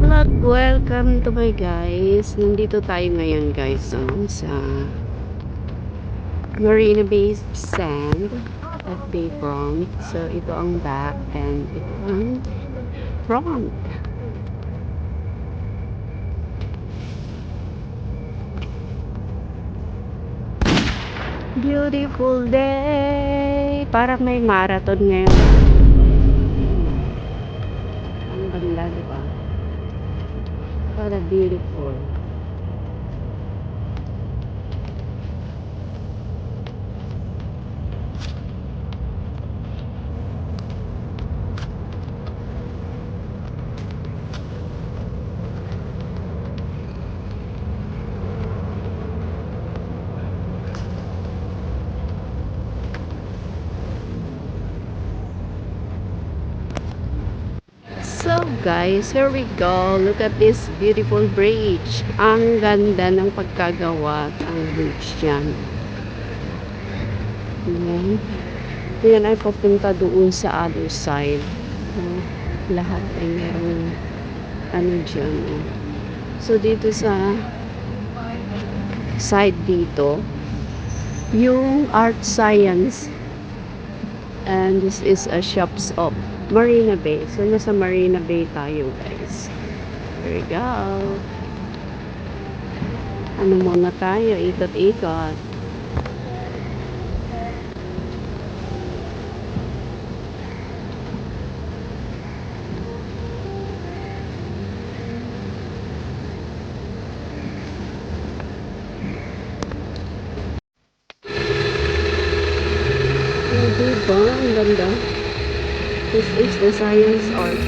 vlog! Welcome to my guys. Nandito tayo ngayon guys sa Marina Bay Sand at Bayfront. So ito ang back and ito ang front. Beautiful day! Parang may marathon ngayon. Ang ganda, diba? Para beautiful. So guys, here we go. Look at this beautiful bridge. Ang ganda ng pagkagawa ang bridge yan. Yan. Yan ay papunta doon sa other side. Lahat ay merong ano dyan. So dito sa side dito, yung art science. And this is a shops of Marina Bay. So, nasa Marina Bay tayo, guys. Here we go. Ano muna tayo? Ikot-ikot. Oh, diba? Ang ganda. This is the Science Art